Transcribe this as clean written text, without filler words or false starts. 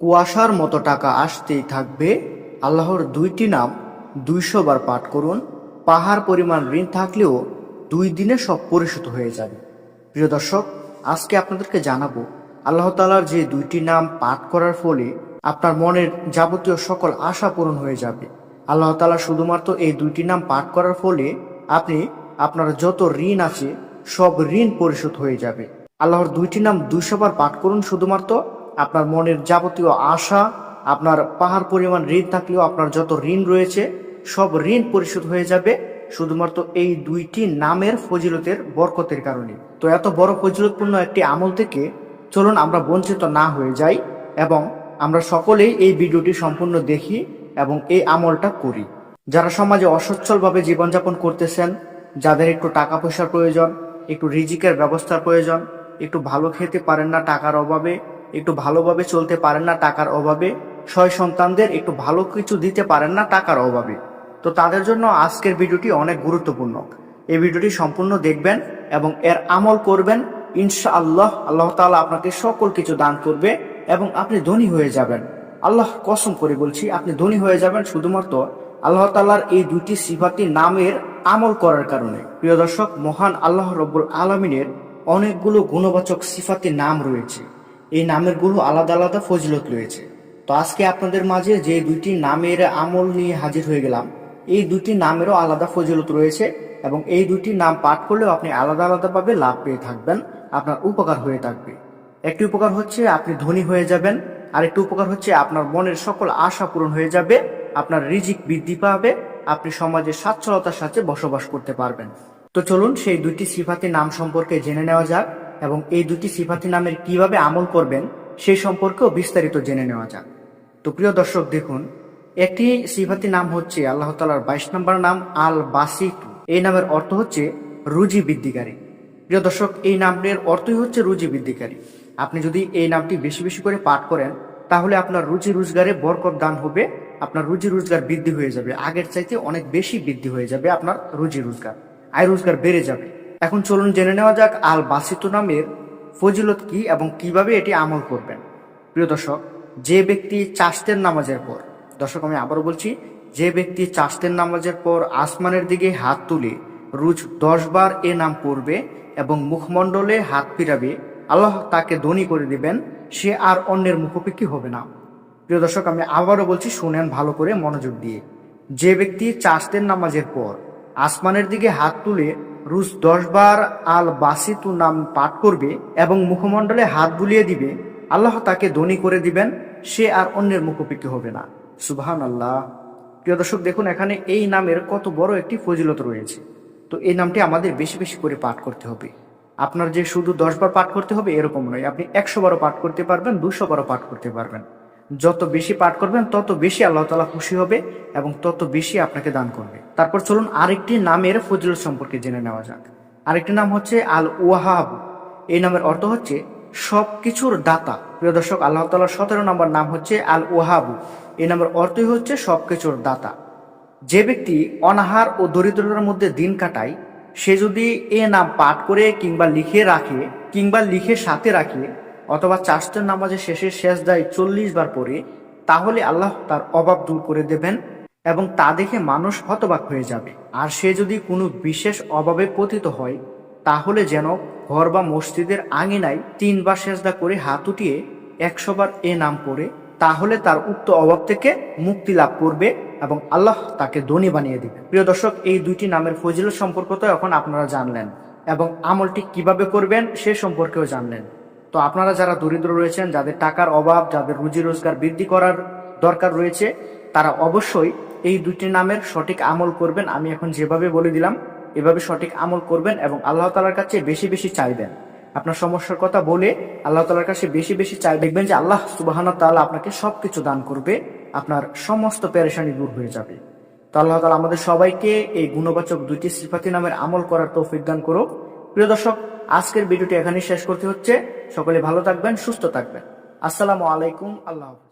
কুয়াশার মতো টাকা আসতেই থাকবে। আল্লাহর দুইটি নাম 200 বার পাঠ করুন। পাহাড় পরিমাণ ঋণ থাকলেও 2 দিনে সব পরিশোধ হয়ে যাবে। প্রিয় দর্শক, আজকে আপনাদেরকে জানাবো আল্লাহ তাআলার যে দুইটি নাম পাঠ করার ফলে আপনার মনের যাবতীয় সকল আশা পূরণ হয়ে যাবে। আল্লাহ তাআলা শুধুমাত্র এই দুইটি নাম পাঠ করার ফলে আপনি আপনার যত ঋণ আছে সব ঋণ পরিশোধ হয়ে যাবে। আল্লাহর দুইটি নাম 200 বার পাঠ করুন। শুধুমাত্র আপনার মনের যাবতীয় আশা, আপনার পাহাড় পরিমাণ ঋণ থাকলেও আপনার যত ঋণ রয়েছে সব ঋণ পরিশোধ হয়ে যাবে শুধুমাত্র এই দুইটি নামের ফজিলতের বরকতের কারণে। তো এত বড় ফজিলতপূর্ণ একটি আমল থেকে চলুন আমরা বঞ্চিত না হয়ে যাই এবং আমরা সকলেই এই ভিডিওটি সম্পূর্ণ দেখি এবং এই আমলটা করি। যারা সমাজে অসচ্ছলভাবে জীবনযাপন করতেছেন, যাদের একটু টাকা পয়সার প্রয়োজন, একটু রিজিকের ব্যবস্থার প্রয়োজন, একটু ভালো খেতে পারেন না টাকার অভাবে, একটু ভালোভাবে চলতে পারেন না টাকার অভাবে, সন্তানদের একটু ভালো কিছু দিতে পারেন না টাকার অভাবে, তো তাদের জন্য আজকের ভিডিওটি অনেক গুরুত্বপূর্ণ। এই ভিডিওটি সম্পূর্ণ দেখবেন এবং এর আমল করবেন। ইনশাআল্লাহ আল্লাহ তাআলা আপনাকে সকল কিছু দান করবে এবং আপনি ধনী হয়ে যাবেন। আল্লাহ কসম করে বলছি, আপনি ধনী হয়ে যাবেন শুধুমাত্র আল্লাহ তাআলার এই দুইটি সিফাতি নামের আমল করার কারণে। প্রিয় দর্শক, মহান আল্লাহ রব্বুল আলামিনের অনেকগুলো গুণবাচক সিফাতি নাম রয়েছে। এই নামের গুলো আলাদা আলাদা ফজিলত রয়েছে। তো আজকে আপনাদের মাঝে যে দুইটি নামের আমল নিয়ে হাজির হয়ে গেলাম, এই দুইটি নামেরও আলাদা ফজিলত রয়েছে এবং এই দুইটি নাম পাঠ করলেও আপনি আলাদা আলাদাভাবে লাভ পেয়ে থাকবেন, আপনার উপকার হয়ে থাকবে। একটি উপকার হচ্ছে আপনি ধনী হয়ে যাবেন, আর একটি উপকার হচ্ছে আপনার মনের সকল আশা পূরণ হয়ে যাবে, আপনার রিজিক বৃদ্ধি পাবে, আপনি সমাজে সচ্ছলতার সাথে বসবাস করতে পারবেন। তো চলুন সেই দুইটি সিফাতি নাম সম্পর্কে জেনে নেওয়া যাক এবং এই দুটি সিফাতি নামের কিভাবে আমল করবেন সেই সম্পর্কেও বিস্তারিত জেনে নেওয়া যাক। তো প্রিয় দর্শক, দেখুন, একটি সিফাতি নাম হচ্ছে আল্লাহ তাআলার 22 নম্বর নাম আল বাসিতু। এই নামের অর্থ হচ্ছে রুজি বৃদ্ধিকারী। প্রিয় দর্শক, এই নামের অর্থই হচ্ছে রুজি বৃদ্ধিকারী। আপনি যদি এই নামটি বেশি বেশি করে পাঠ করেন তাহলে আপনার রুজি রোজগারে বরকত দান হবে, আপনার রুজি রোজগার বৃদ্ধি হয়ে যাবে, আগের চাইতে অনেক বেশি বৃদ্ধি হয়ে যাবে, আপনার রুজি রোজগার, আয় রোজগার বেড়ে যাবে। এখন চলুন জেনে নেওয়া যাক আল বাসিতু নামের ফজিলত কি এবং কিভাবে এটি আমল করবেন। প্রিয় দর্শক, যে ব্যক্তি চাশতের নামাজের পর, দর্শক আমি আবারও বলছি, যে ব্যক্তি চাশতের নামাজের পর আসমানের দিকে হাত তুলে রোজ 10 বার এ নাম পড়বে এবং মুখমণ্ডলে হাত ফিরাবে, আল্লাহ তাকে ধনী করে দিবেন, সে আর অন্যের মুখাপেক্ষী হবে না। প্রিয় দর্শক, আমি আবারও বলছি, শুনেন ভালো করে মনোযোগ দিয়ে। যে ব্যক্তি চাশতের নামাজের পর আসমানের দিকে হাত তুলে রোজ 10 বার আল বাসিতু নাম পাঠ করবে এবং মুখমণ্ডলে হাত বুলিয়ে দিবে, আল্লাহ তাকে ধনী করে দিবেন, সে আর অন্যের মুখাপেক্ষী হবে না। সুবহানাল্লাহ। প্রিয় দর্শক, দেখুন এখানে এই নামের কত বড় একটি ফজিলত রয়েছে। তো এই নামটি আমাদের বেশি বেশি করে পাঠ করতে হবে। আপনার যে শুধু 10 বার পাঠ করতে হবে এরকম নয়, আপনি 100 বারও পাঠ করতে পারবেন, 200 বারও পাঠ করতে পারবেন। যত বেশি পাঠ করবেন তত বেশি আল্লাহ তাআলা খুশি হবে এবং তত বেশি আপনাকে দান করবে। তারপর চলুন আরেকটি নামের ফজিলত সম্পর্কে জেনে নেওয়া যাক। আরেকটি নাম হচ্ছে আল ওয়াহাব। এই নামের অর্থ হচ্ছে সবকিছুর দাতা। প্রিয় দর্শক, আল্লাহ তাআলার 17 নম্বর নাম হচ্ছে আল ওয়াহাব। এই নামের অর্থই হচ্ছে সবকিছুর দাতা। যে ব্যক্তি অনাহার ও দরিদ্রতার মধ্যে দিন কাটায়, সে যদি এ নাম পাঠ করে কিংবা লিখে সাথে রাখে অথবা চাশতের নামাজের শেষে সেজদায় 40 বার পড়ে, তাহলে আল্লাহ তার অভাব দূর করে দেবেন এবং তা দেখে মানুষ হতবাক হয়ে যাবে। আর সে যদি কোনো বিশেষ অভাবে পতিত হয়, তাহলে যেন ঘর বা মসজিদের আঙিনায় 3 বার সেজদা করে হাত উঠিয়ে 100 বার এ নাম পড়ে, তাহলে তার উক্ত অভাব থেকে মুক্তি লাভ করবে এবং আল্লাহ তাকে ধনী বানিয়ে দিবে। প্রিয় দর্শক, এই দুইটি নামের ফজিলত সম্পর্কে তো এখন আপনারা জানলেন এবং আমলটি কিভাবে করবেন সে সম্পর্কেও জানলেন। তো আপনারা যারা দরিদ্র রয়েছেন, যাদের টাকার অভাব, যাদের রুজি রোজগার বৃদ্ধি করার দরকার রয়েছে, তারা অবশ্যই এই দুইটি নামের সঠিক আমল করবেন। আমি এখন যেভাবে বলে দিলাম এভাবে সঠিক আমল করবেন এবং আল্লাহ তাআলার কাছে বেশি বেশি চাইবেন। আপনার সমস্যার কথা বলে আল্লাহ তাআলার কাছে বেশি বেশি চাই, দেখবেন যে আল্লাহ সুবহানাহু ওয়া তাআলা আপনাকে সবকিছু দান করবে, আপনার সমস্ত পেরেশানি দূর হয়ে যাবে। তো আল্লাহ তাআলা আমাদের সবাইকে এই গুণবাচক দুইটি সিফাতি নামের আমল করার তৌফিক দান করুক। প্রিয় দর্শক, আজকের ভিডিওটি এখানেই শেষ করতে হচ্ছে। সকলে ভালো থাকবেন, সুস্থ থাকবেন। আসসালামু আলাইকুম। আল্লাহ হাফেজ।